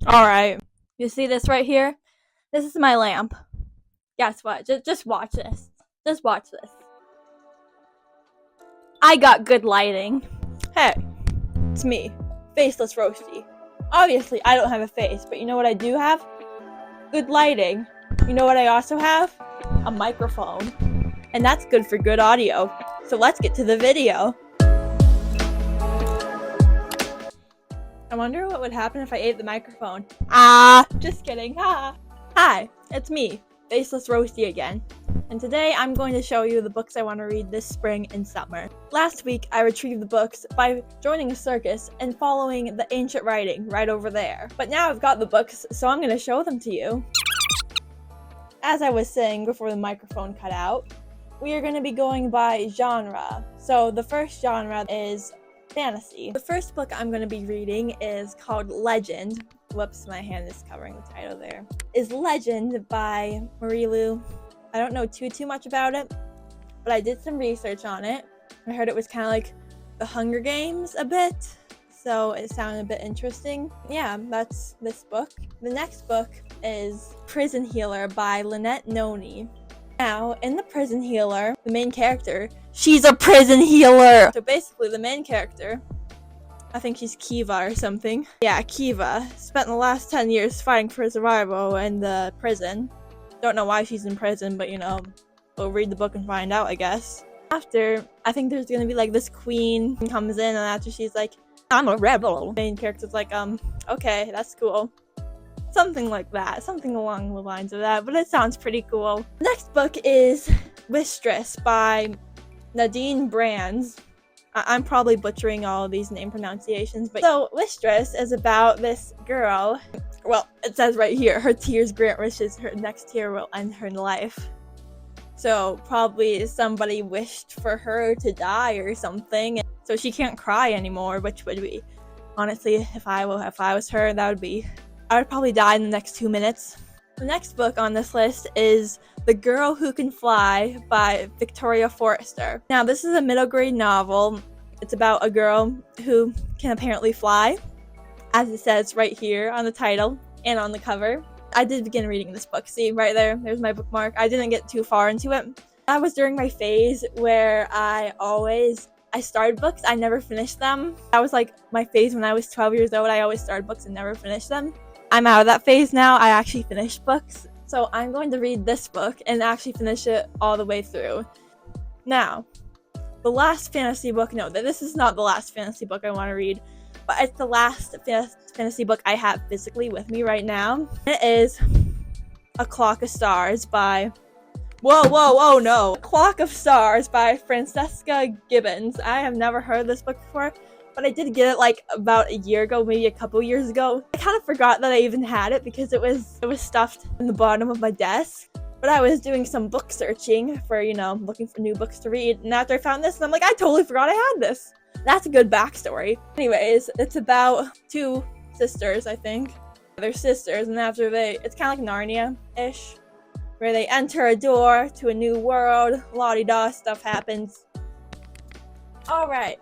Alright, you see this right here? This is my lamp. Guess what? Just watch this. Just watch this. I got good lighting. Hey, it's me, faceless roasty. Obviously, I don't have a face, but you know what I do have? Good lighting. You know what I also have? A microphone. And that's good for good audio. So let's get to the video. I wonder what would happen if I ate the microphone. Just kidding. Hi, it's me, Faceless Roasty again. And today I'm going to show you the books I want to read this spring and summer. Last week I retrieved the books by joining a circus and following the ancient writing right over there. But now I've got the books, so I'm going to show them to you. As I was saying before the microphone cut out, we are going to be going by genre. So the first genre is fantasy. The first book I'm going to be reading is called Legend. Whoops, my hand is covering the title there. Is Legend by Marilu. I don't know too much about it, but I did some research on it. I heard it was kind of like the Hunger Games a bit, so it sounded a bit interesting. Yeah, that's this book. The next book is Prison Healer by Lynette Noni. Now, in the Prison Healer, the main character, she's a prison healer! So basically, the main character, I think she's Kiva or something. Yeah, Kiva, spent the last 10 years fighting for survival in the prison. Don't know why she's in prison, but you know, we'll read the book and find out, I guess. After, I think there's gonna be like this queen who comes in, and after she's like, I'm a rebel. The main character's like, okay, that's cool. Something like that, something along the lines of that, but it sounds pretty cool. Next book is Mistress by Nadine Brands. I'm probably butchering all of these name pronunciations, but so Mistress is about this girl. Well, it says right here, her tears grant wishes, her next tear will end her life. So probably somebody wished for her to die or something, so she can't cry anymore, which would be, honestly, if I was her, that would be, I would probably die in the next 2 minutes. The next book on this list is The Girl Who Can Fly by Victoria Forrester. Now, this is a middle grade novel. It's about a girl who can apparently fly, as it says right here on the title and on the cover. I did begin reading this book. See, right there, there's my bookmark. I didn't get too far into it. That was during my phase where I started books, I never finished them. That was like my phase when I was 12 years old. I always started books and never finished them. I'm out of that phase now. I actually finished books. So I'm going to read this book and actually finish it all the way through. Now, the last fantasy book, no, this is not the last fantasy book I want to read, but it's the last fantasy book I have physically with me right now. It is A Clock of Stars by, whoa, no. A Clock of Stars by Francesca Gibbons. I have never heard this book before, but I did get it like about a year ago, maybe a couple years ago. I kind of forgot that I even had it because it was stuffed in the bottom of my desk. But I was doing some book searching for, you know, looking for new books to read, and after I found this, I'm like, I totally forgot I had this. That's a good backstory. Anyways, it's about two sisters, I think. They're sisters, and after it's kind of like Narnia-ish, where they enter a door to a new world, la-di-da stuff happens. Alright.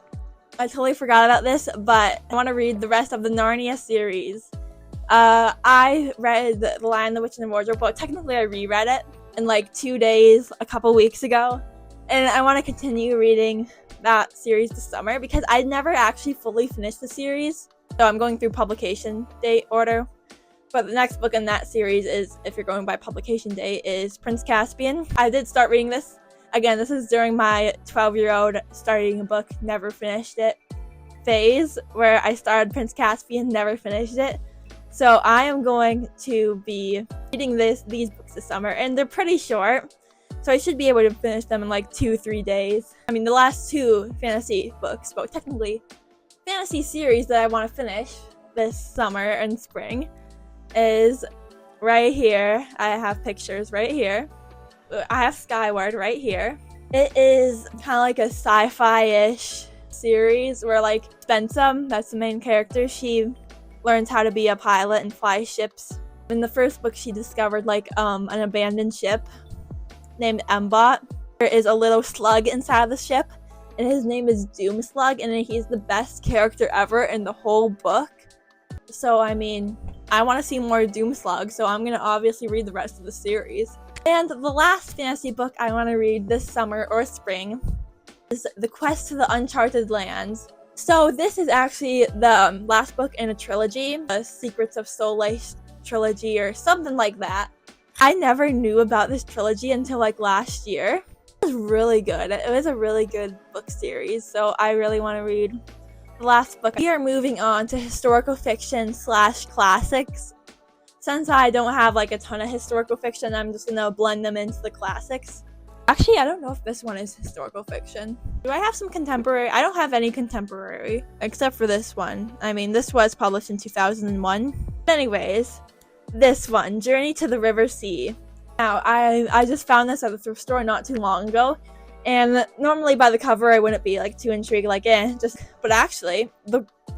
I totally forgot about this, but I want to read the rest of the Narnia series. I read The Lion, the Witch, and the Wardrobe, but technically I reread it in like 2 days, a couple weeks ago. And I want to continue reading that series this summer because I never actually fully finished the series. So I'm going through publication date order. But the next book in that series is, if you're going by publication date, is Prince Caspian. I did start reading this. Again, this is during my 12-year-old starting a book, never finished it phase, where I started Prince Caspian, never finished it. So I am going to be reading these books this summer, and they're pretty short, so I should be able to finish them in like 2-3 days. I mean, the last two fantasy books, but technically fantasy series that I want to finish this summer and spring is right here. I have pictures right here. I have Skyward right here. It is kind of like a sci-fi-ish series where like Spensa, that's the main character, she learns how to be a pilot and fly ships. In the first book, she discovered like an abandoned ship named Mbot. There is a little slug inside of the ship, and his name is Doom Slug, and he's the best character ever in the whole book. So I mean, I want to see more Doomslug, so I'm going to obviously read the rest of the series. And the last fantasy book I want to read this summer or spring is The Quest to the Uncharted Lands. So this is actually the last book in a trilogy, the Secrets of Soleil trilogy or something like that. I never knew about this trilogy until like last year. It was really good. It was a really good book series, so I really want to read the last book. We are moving on to historical fiction / classics. Since I don't have like a ton of historical fiction, I'm just gonna blend them into the classics. Actually, I don't know if this one is historical fiction. Do I have some contemporary? I don't have any contemporary, except for this one. I mean, this was published in 2001. Anyways, this one, Journey to the River Sea. Now, I just found this at the thrift store not too long ago, and normally by the cover I wouldn't be like too intrigued, like but actually,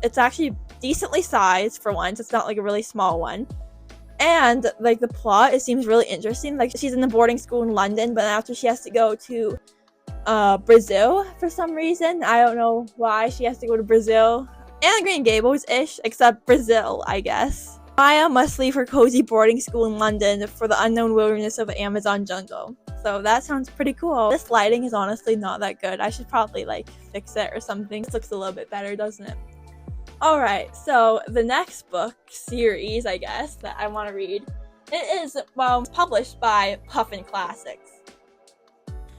it's actually decently sized for once. It's not like a really small one. And like the plot, it seems really interesting. Like she's in a boarding school in London, but after she has to go to Brazil for some reason. I don't know why she has to go to Brazil. And Green Gables-ish, except Brazil, I guess. Maya must leave her cozy boarding school in London for the unknown wilderness of the Amazon jungle. So that sounds pretty cool. This lighting is honestly not that good. I should probably like fix it or something. This looks a little bit better, doesn't it? Alright, so the next book series, I guess, that I want to read, it is, well, published by Puffin Classics.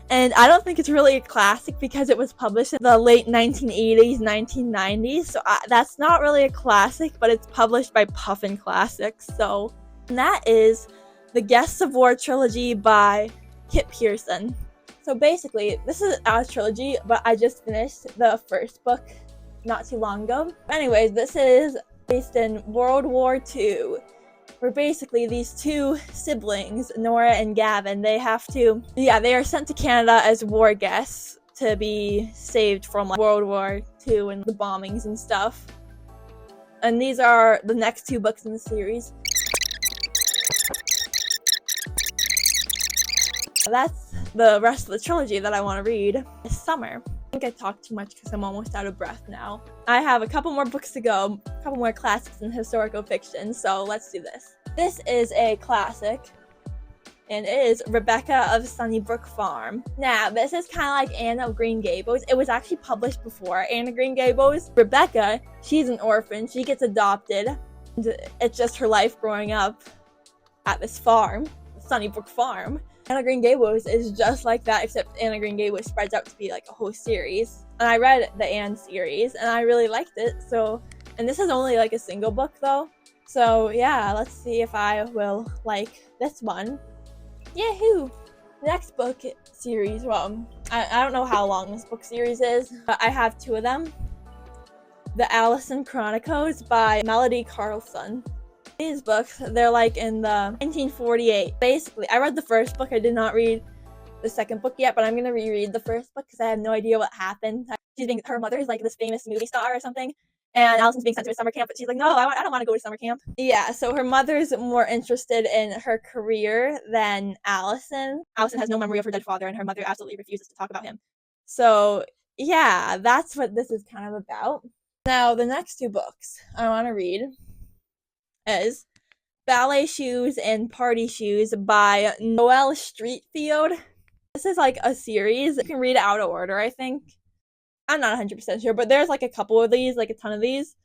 And I don't think it's really a classic because it was published in the late 1980s, 1990s, so that's not really a classic, but it's published by Puffin Classics, so. And that is the Guests of War trilogy by Kit Pearson. So basically, this is a trilogy, but I just finished the first book not too long ago. Anyways, this is based in World War II, where basically these two siblings, Nora and Gavin, they are sent to Canada as war guests to be saved from like World War II and the bombings and stuff. And these are the next two books in the series. That's the rest of the trilogy that I want to read this summer. I think I talked too much because I'm almost out of breath now. I have a couple more books to go, a couple more classics in historical fiction, so let's do this. This is a classic, and it is Rebecca of Sunnybrook Farm. Now, this is kind of like Anne of Green Gables. It was actually published before Anne of Green Gables. Rebecca, she's an orphan. She gets adopted. And it's just her life growing up at this farm, Sunnybrook Farm. Anne of Green Gables is just like that, except Anne of Green Gables spreads out to be like a whole series. And I read the Anne series, and I really liked it. So, and this is only like a single book though. So yeah, let's see if I will like this one. Yahoo! Next book series, well, I don't know how long this book series is, but I have two of them. The Allison Chronicles by Melody Carlson. These books, they're like in the 1948. Basically, I read the first book. I did not read the second book yet, but I'm gonna reread the first book because I have no idea what happened. Her mother is like this famous movie star or something, and Allison's being sent to a summer camp, but she's like, no, I don't want to go to summer camp. Yeah, so her mother's more interested in her career than Allison. Allison has no memory of her dead father, and her mother absolutely refuses to talk about him. So yeah, that's what this is kind of about. Now, the next two books I want to read is Ballet Shoes and Party Shoes by Noelle Streatfeild. This is like a series. You can read it out of order, I think. I'm not 100% sure, but there's like a couple of these, like a ton of these.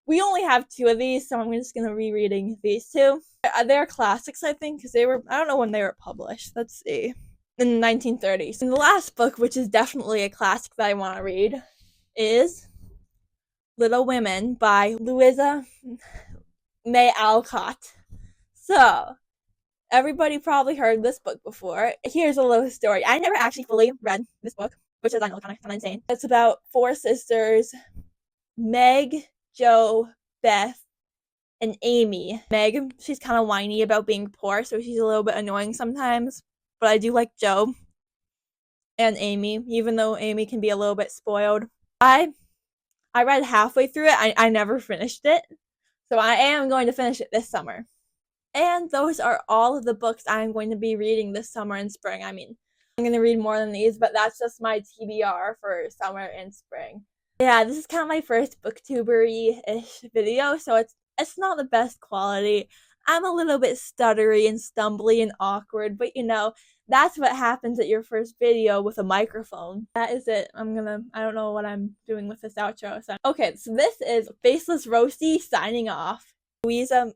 We only have two of these, so I'm just going to be reading these two. They're classics, I think, because I don't know when they were published. Let's see. In the 1930s. And the last book, which is definitely a classic that I want to read, is Little Women by Louisa May Alcott. So, everybody probably heard this book before. Here's a little story. I never actually fully read this book, which is, I know, kind of insane. It's about four sisters, Meg, Jo, Beth, and Amy. Meg, she's kind of whiny about being poor, so she's a little bit annoying sometimes. But I do like Jo and Amy, even though Amy can be a little bit spoiled. I read halfway through it. I never finished it. So I am going to finish it this summer. And those are all of the books I'm going to be reading this summer and spring. I mean, I'm going to read more than these, but that's just my TBR for summer and spring. Yeah, this is kind of my first booktubery-ish video, so it's It's not the best quality. I'm a little bit stuttery and stumbly and awkward, but that's what happens at your first video with a microphone. That is it. I don't know what I'm doing with this outro. Okay, so this is Faceless Roasty signing off. Louisa,